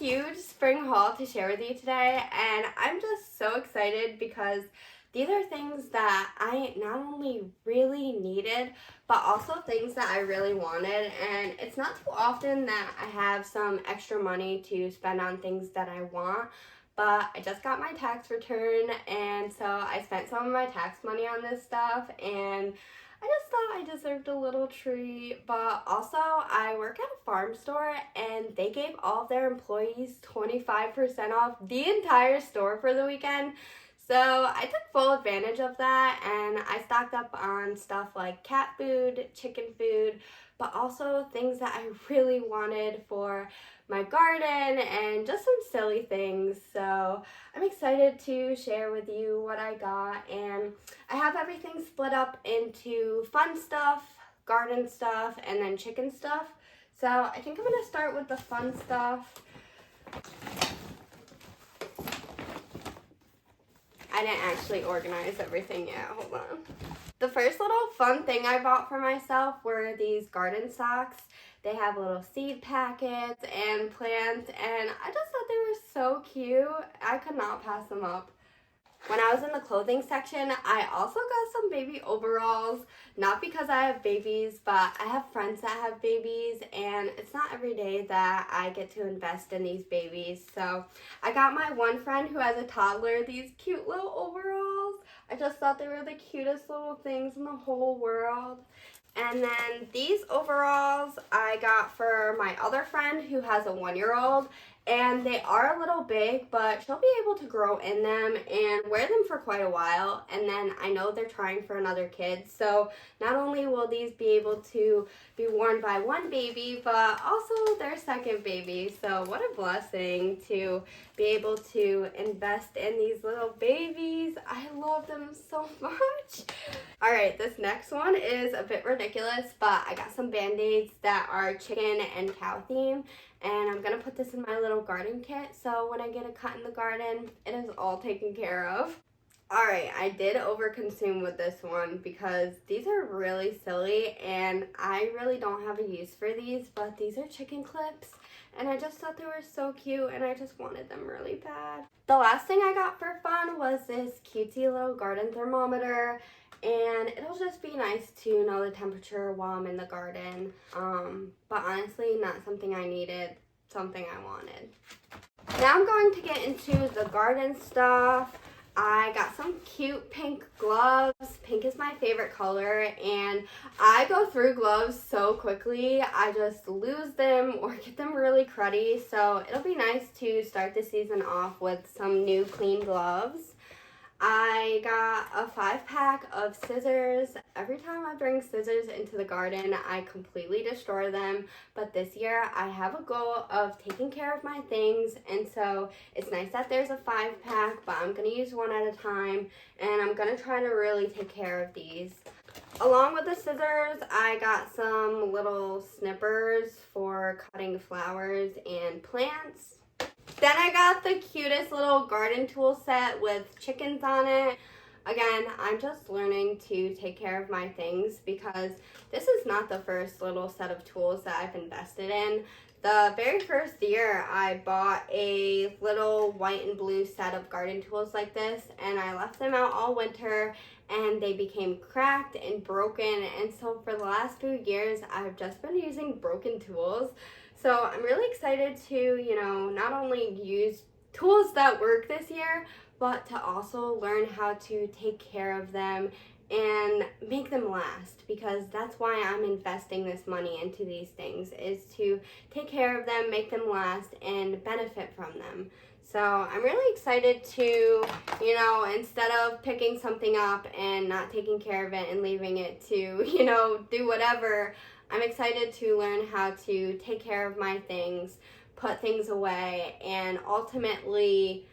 huge spring haul to share with you today, and I'm just so excited because these are things that I not only really needed, but also things that I really wanted. And it's not too often that I have some extra money to spend on things that I want. But I just got my tax return, and so I spent some of my tax money on this stuff, and I just thought I deserved a little treat. But also, I work at a farm store, and they gave all of their employees 25% off the entire store for the weekend. So I took full advantage of that, and I stocked up on stuff like cat food, chicken food, but also things that I really wanted for my garden and just some silly things. So I'm excited to share with you what I got, and I have everything split up into fun stuff, garden stuff, and then chicken stuff. So I think I'm gonna start with the fun stuff. I didn't actually organize everything yet, hold on. The first little fun thing I bought for myself were these garden socks. They have little seed packets and plants, and I just thought they were so cute. I could not pass them up. When I was in the clothing section, I also got some baby overalls, not because I have babies, but I have friends that have babies, and it's not every day that I get to invest in these babies. So I got my one friend who has a toddler these cute little overalls. I just thought they were the cutest little things in the whole world. And then these overalls I got for my other friend who has a 1-year-old, and they are a little big, but she'll be able to grow in them and wear them for quite a while. And then I know they're trying for another kid, so not only will these be able to be worn by one baby, but also their second baby. So what a blessing to be able to invest in these little babies. I love them so much. All right, this next one is a bit ridiculous, but I got some Band-Aids that are chicken and cow theme, and I'm gonna put this in my little garden kit, so when I get a cut in the garden, it is all taken care of. All right, I did overconsume with this one because these are really silly, and I really don't have a use for these, but these are chicken clips, and I just thought they were so cute, and I just wanted them really bad. The last thing I got for fun was this cutesy little garden thermometer, and it'll just be nice to know the temperature while I'm in the garden. But honestly, not something I needed, something I wanted. Now I'm going to get into the garden stuff. I got some cute pink gloves. Pink is my favorite color, and I go through gloves so quickly. I just lose them or get them really cruddy, so it'll be nice to start the season off with some new clean gloves. I got a 5-pack of scissors. Every time I bring scissors into the garden, I completely destroy them. But this year, I have a goal of taking care of my things. And so it's nice that there's a 5-pack, but I'm going to use one at a time. And I'm going to try to really take care of these. Along with the scissors, I got some little snippers for cutting flowers and plants. Then I got the cutest little garden tool set with chickens on it. Again, I'm just learning to take care of my things because this is not the first little set of tools that I've invested in. The very first year, I bought a little white and blue set of garden tools like this, and I left them out all winter, and they became cracked and broken. And so for the last few years, I've just been using broken tools. So I'm really excited to, not only use tools that work this year, but to also learn how to take care of them and make them last, because that's why I'm investing this money into these things, is to take care of them, make them last, and benefit from them. So I'm really excited to, instead of picking something up and not taking care of it and leaving it to, do whatever, I'm excited to learn how to take care of my things, put things away, and ultimately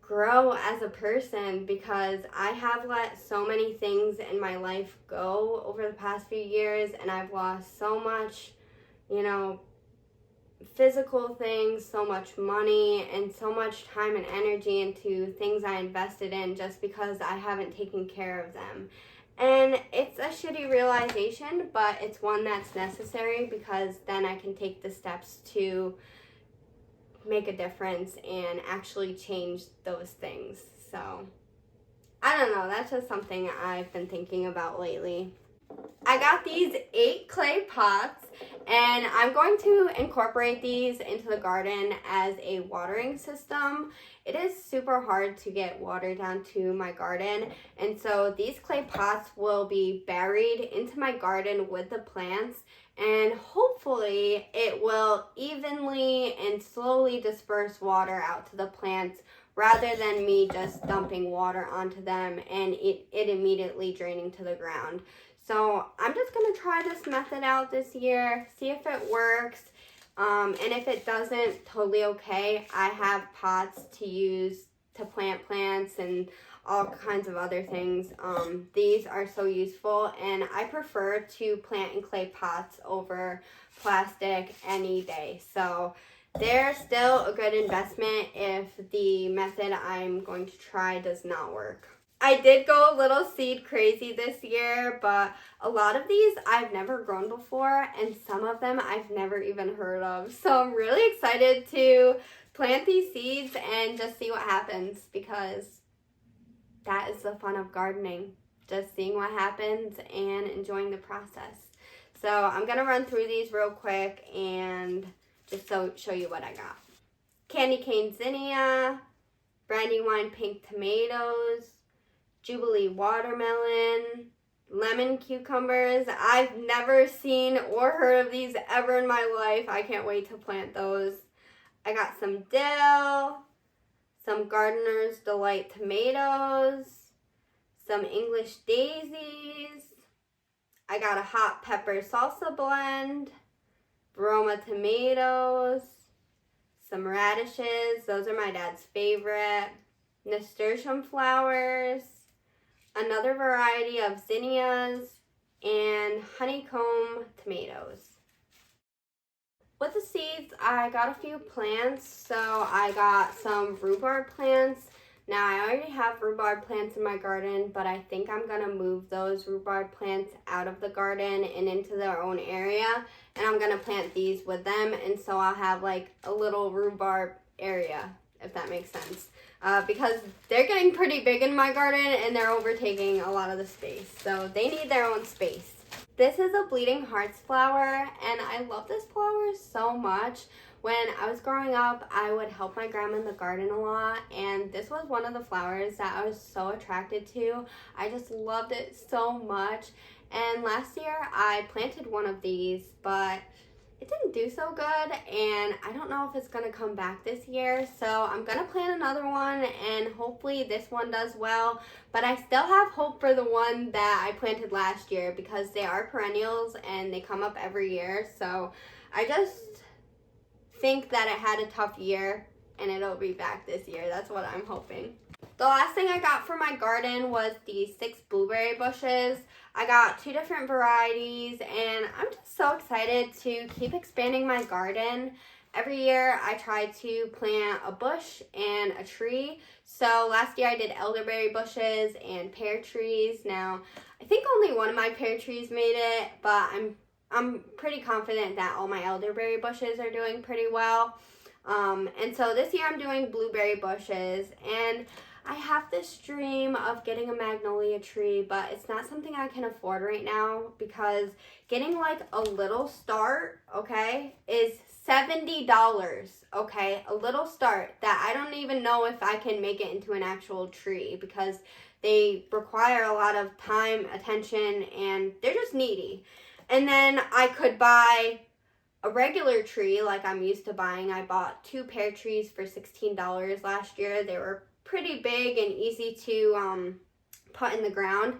grow as a person, because I have let so many things in my life go over the past few years, and I've lost so much, physical things, so much money, and so much time and energy into things I invested in just because I haven't taken care of them. And it's a shitty realization, but it's one that's necessary, because then I can take the steps to make a difference and actually change those things. So I don't know, that's just something I've been thinking about lately. I got these 8 clay pots, and I'm going to incorporate these into the garden as a watering system. It is super hard to get water down to my garden, and so these clay pots will be buried into my garden with the plants, and hopefully it will evenly and slowly disperse water out to the plants rather than me just dumping water onto them and it immediately draining to the ground. So I'm just going to try this method out this year, see if it works, and if it doesn't, totally okay. I have pots to use to plant plants and all kinds of other things. These are so useful, and I prefer to plant in clay pots over plastic any day. So they're still a good investment if the method I'm going to try does not work. I did go a little seed crazy this year, but a lot of these I've never grown before, and some of them I've never even heard of. So I'm really excited to plant these seeds and just see what happens, because that is the fun of gardening, just seeing what happens and enjoying the process. So I'm going to run through these real quick and just show you what I got. Candy cane zinnia, Brandywine pink tomatoes, Jubilee watermelon, lemon cucumbers. I've never seen or heard of these ever in my life. I can't wait to plant those. I got some dill, some Gardener's Delight tomatoes, some English daisies. I got a hot pepper salsa blend, Roma tomatoes, some radishes. Those are my dad's favorite. Nasturtium flowers, another variety of zinnias, and honeycomb tomatoes. With the seeds, I got a few plants. So I got some rhubarb plants. Now I already have rhubarb plants in my garden, but I think I'm gonna move those rhubarb plants out of the garden and into their own area, and I'm gonna plant these with them, and so I'll have like a little rhubarb area, if that makes sense. Because they're getting pretty big in my garden and they're overtaking a lot of the space. So they need their own space. This is a Bleeding Hearts flower, and I love this flower so much. When I was growing up, I would help my grandma in the garden a lot, and this was one of the flowers that I was so attracted to. I just loved it so much. And last year I planted one of these, but it didn't do so good, and I don't know if it's gonna come back this year. So I'm gonna plant another one, and hopefully this one does well. But I still have hope for the one that I planted last year, because they are perennials and they come up every year. So I just think that it had a tough year and it'll be back this year. That's what I'm hoping. The last thing I got for my garden was these 6 blueberry bushes. I got 2 different varieties, and I'm just so excited to keep expanding my garden. Every year I try to plant a bush and a tree. So last year I did elderberry bushes and pear trees. Now I think only one of my pear trees made it, but I'm pretty confident that all my elderberry bushes are doing pretty well. And so this year I'm doing blueberry bushes, and I have this dream of getting a magnolia tree, but it's not something I can afford right now, because getting like a little start, okay, is $70, okay? A little start that I don't even know if I can make it into an actual tree, because they require a lot of time, attention, and they're just needy. And then I could buy a regular tree like I'm used to buying. I bought 2 pear trees for $16 last year. They were pretty big and easy to put in the ground.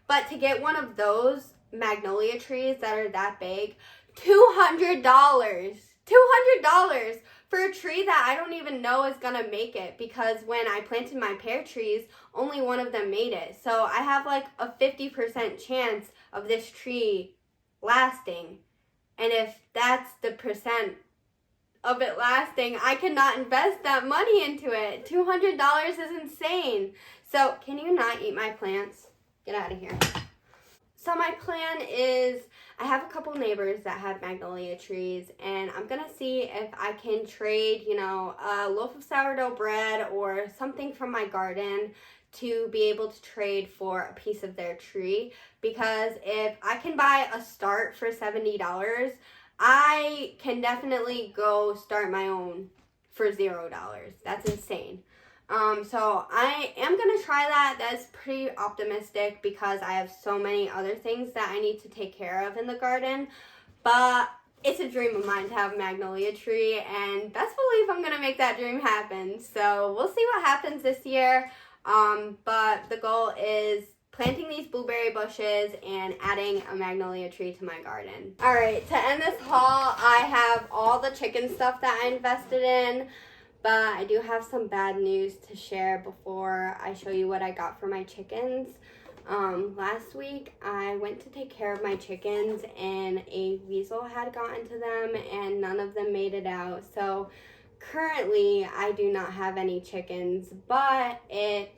But to get one of those magnolia trees that are that big, $200. $200 for a tree that I don't even know is gonna make it, because when I planted my pear trees, only one of them made it. So I have like a 50% chance of this tree lasting. And if that's the percent of it lasting, I cannot invest that money into it. $200 is insane. So can you not eat my plants? Get out of here. So my plan is, I have a couple neighbors that have magnolia trees, and I'm gonna see if I can trade, you know, a loaf of sourdough bread or something from my garden to be able to trade for a piece of their tree. Because if I can buy a start for $70, I can definitely go start my own for $0. That's insane. So I am going to try that. That's pretty optimistic because I have so many other things that I need to take care of in the garden. But it's a dream of mine to have a magnolia tree, and best believe I'm going to make that dream happen. So we'll see what happens this year. But the goal is planting these blueberry bushes and adding a magnolia tree to my garden. All right, to end this haul, I have all the chicken stuff that I invested in. But I do have some bad news to share before I show you what I got for my chickens. Last week, I went to take care of my chickens and a weasel had gotten to them and none of them made it out. So currently, I do not have any chickens, but I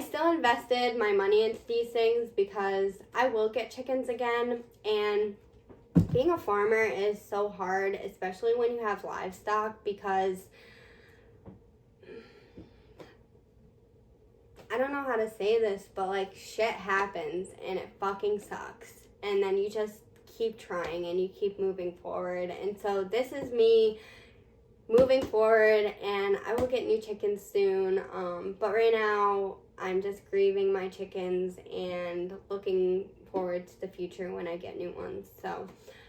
still invested my money into these things because I will get chickens again. And being a farmer is so hard, especially when you have livestock, because I don't know how to say this, but like shit happens and it fucking sucks. And then you just keep trying and you keep moving forward. And so this is me moving forward, and I will get new chickens soon. But right now I'm just grieving my chickens and looking forward to the future when I get new ones. So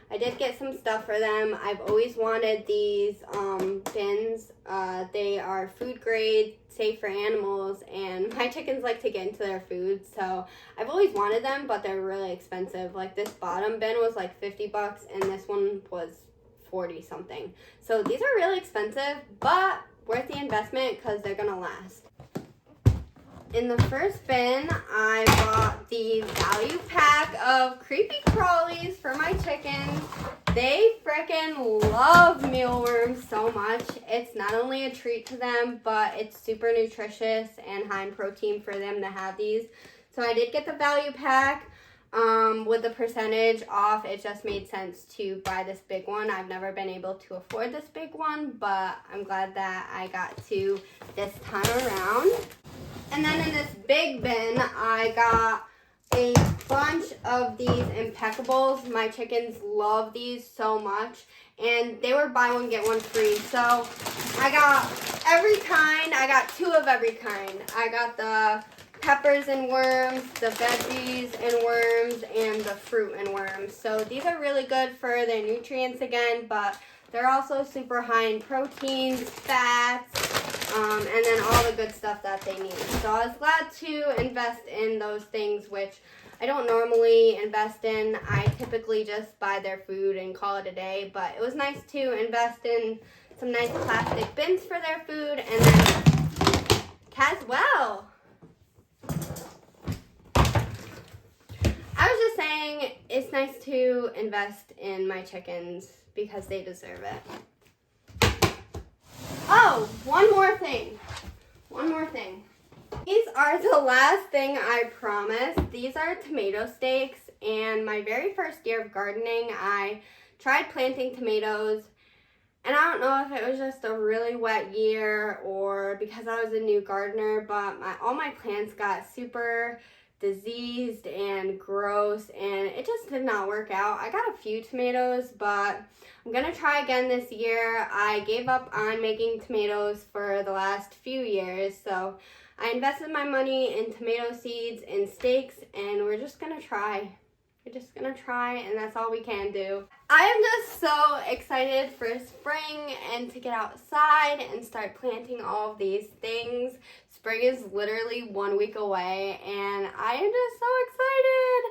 I did get some stuff for them. I've always wanted these bins. They are food grade, safe for animals, and my chickens like to get into their food. So I've always wanted them, but they're really expensive. Like this bottom bin was like $50 and this one was 40 something. So these are really expensive, but worth the investment because they're gonna last. In the first bin, I bought the value pack of creepy crawlies for my chickens. They frickin' love mealworms so much. It's not only a treat to them, but it's super nutritious and high in protein for them to have these. So I did get the value pack. With the percentage off, it just made sense to buy this big one. I've never been able to afford this big one, but I'm glad that I got to this time around. And then in this big bin, I got a bunch of these Impeckables. My chickens love these so much. And they were buy one, get one free. So I got every kind. I got 2 of every kind. I got the peppers and worms, the veggies and worms, and the fruit and worms. So these are really good for their nutrients again, but they're also super high in proteins, fats, and then all the good stuff that they need. So I was glad to invest in those things, which I don't normally invest in. I typically just buy their food and call it a day, but it was nice to invest in some nice plastic bins for their food, and then Caswell. I was just saying it's nice to invest in my chickens because they deserve it. Oh, one more thing. These are the last thing I promised. These are tomato stakes, and my very first year of gardening, I tried planting tomatoes, and I don't know if it was just a really wet year or because I was a new gardener, but all my plants got super diseased and gross, and it just did not work out. I got a few tomatoes, but I'm gonna try again this year. I gave up on making tomatoes for the last few years, so I invested my money in tomato seeds and stakes, and we're just gonna try. And that's all we can do. I am just so excited for spring and to get outside and start planting all of these things. Spring is literally 1 week away, and I am just so excited,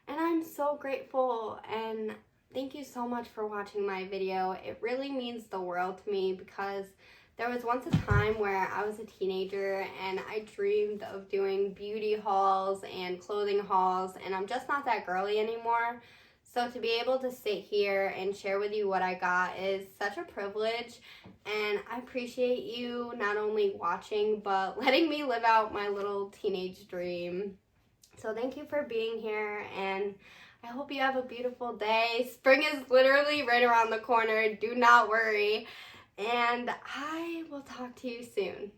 and I'm so grateful, and thank you so much for watching my video. It really means the world to me because there was once a time where I was a teenager and I dreamed of doing beauty hauls and clothing hauls, and I'm just not that girly anymore. So to be able to sit here and share with you what I got is such a privilege, and I appreciate you not only watching but letting me live out my little teenage dream. So thank you for being here, and I hope you have a beautiful day. Spring is literally right around the corner. Do not worry. And I will talk to you soon.